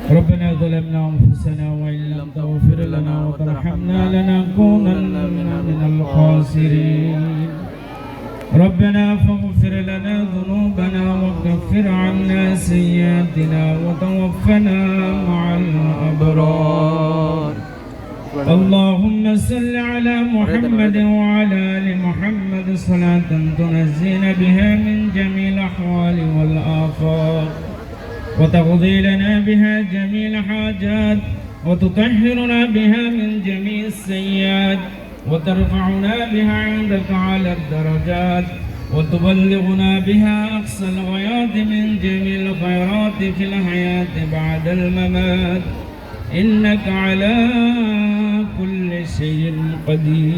ربنا ظلمنا أنفسنا وإن لم تغفر لنا وترحمنا لنكونن من الخاسرين ربنا فاغفر لنا ذنوبنا وكفر عنا سيئاتنا وتوفنا مع الأبرار اللهم صل على محمد وعلى آل محمد صلاة تنزينا بها من جميع الأحوال والآفات وتقضي لنا بها جميع الحاجات وتطهرنا بها من جميع السيئات وترفعنا بها عندك على الدرجات وتبلغنا بها أقصى الغايات من جميع الخيرات في الحياة بعد الممات إنك على كل شيء قدير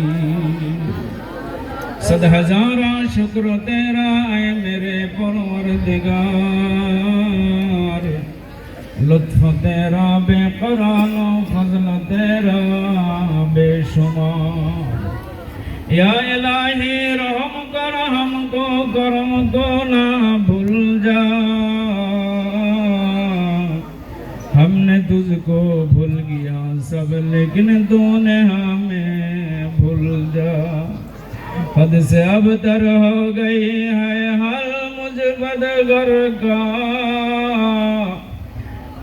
صد ہزارہ شکر تیرا اے میرے پروردگار لطف تیرا بے قرار و فضل تیرا بے شمار یا الہی رحم کر ہم کو کرم کو نہ بھول جا ہم نے تجھ کو بھول گیا سب لیکن تو نے ہمیں بھول جا حد سے اب تر ہو گئی ہے حال مجھ بدگر کا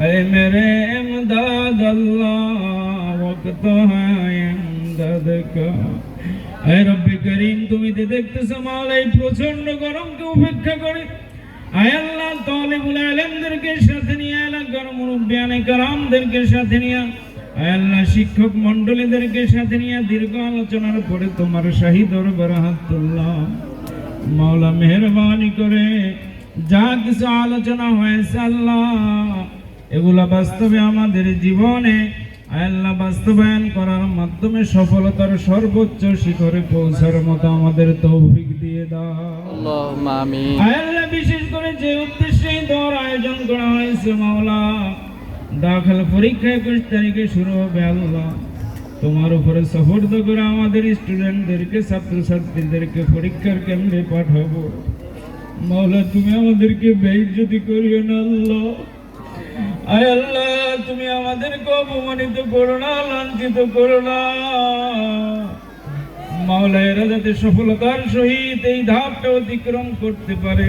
اے میرے امداد اللہ وقت ہے امداد کا اے رب کریم তুমি দেখতেছো মাওলা এই প্রচন্ড গরমকে উপেক্ষা করে আয় আল্লাহ তালিবুল আলেমদেরকে সাথে নিয়ে এলাকার মুরব্বিয়ানে کرامদেরকে সাথে নিয়ে আয় আল্লাহ শিক্ষক মণ্ডলীদেরকে সাথে নিয়ে দীর্ঘ আলোচনার পরে তোমার শাহী দরবারে হাত তুললাম মাওলা মেহেরবানি করে যা কিছু আলোচনা হয়েছে আল্লাহ এগুলা বাস্তবে আমাদের জীবনে আয় আল্লাহ বাস্তবায়ন করার মাধ্যমে সফলতার সর্বোচ্চ শিখরে পৌঁছার মতো আমাদের তৌফিক দিয়ে দাও আল্লাহুম্মা আমিন আয় আল্লাহ বিশেষ করে যে উদ্দেশ্যে দোয়ার আয়োজন করা হয়েছে মাওলা দাখিল পরীক্ষা 21 তারিখে শুরু হবে আল্লাহ তোমার উপরে সফরদ করে আমাদের স্টুডেন্টদেরকে ছাত্রছাত্রীদেরকে পরীক্ষার কেন্দ্রে পাঠাবো মাওলা তুমি আমাদেরকে বেইজ্জতি করিও না আল্লাহ আয় আল্লাহ তুমি আমাদেরকে অপমানিত করো না লাঞ্ছিত করো না মাওলা এরা যাতে সফলতার সহিত এই ধাপটা অতিক্রম করতে পারে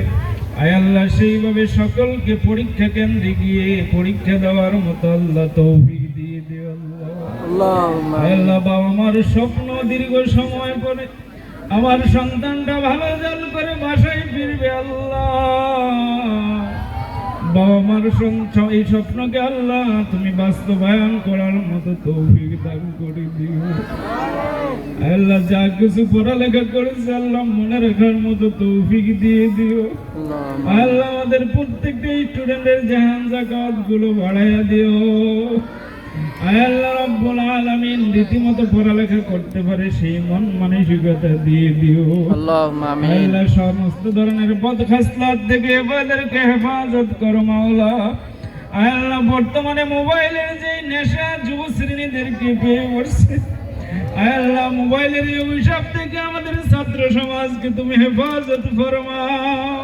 আয় আল্লাহ সেইভাবে সকলকে পরীক্ষা কেন্দ্রে গিয়ে পরীক্ষা দেওয়ার মতো আল্লাহ তৌফিক দিয়ে দিও আল্লাহুম্মা আয় আল্লাহ বাবা আমার স্বপ্ন দীর্ঘ সময় পরে আমার সন্তানটা ভালো রেজাল্ট করে বাসায় ফিরবে আল্লাহ বাবা আমার এই স্বপ্নকে আল্লাহ তুমি বাস্তবায়ন করার মতো তৌফিক দান করে দিও আল্লাহ যা কিছু পড়ালেখা করেছে আল্লাহ মনে রাখার মতো তৌফিক দিয়ে দিও আল্লাহ আমাদের প্রত্যেকটা স্টুডেন্টের জাহান যাকাত গুলো বাড়াইয়া দিও আল্লাহ রাব্বুল আলামিন রীতিমতো পড়ালেখা করতে পারে সেই মন মানসিকতা দিয়ে দিও আল্লাহুম্মা আমিন আল্লাহ সমস্ত ধরনের বদখাসলাত থেকে আমাদেরকে হেফাজত করো মাওলা আল্লাহ বর্তমানে মোবাইলের যে নেশা যুব শ্রেণীদেরকে পেয়ে পড়ছে আল্লাহ মোবাইলের এই অভিশাপ থেকে আমাদের ছাত্র সমাজকে তুমি হেফাজত ফরমাও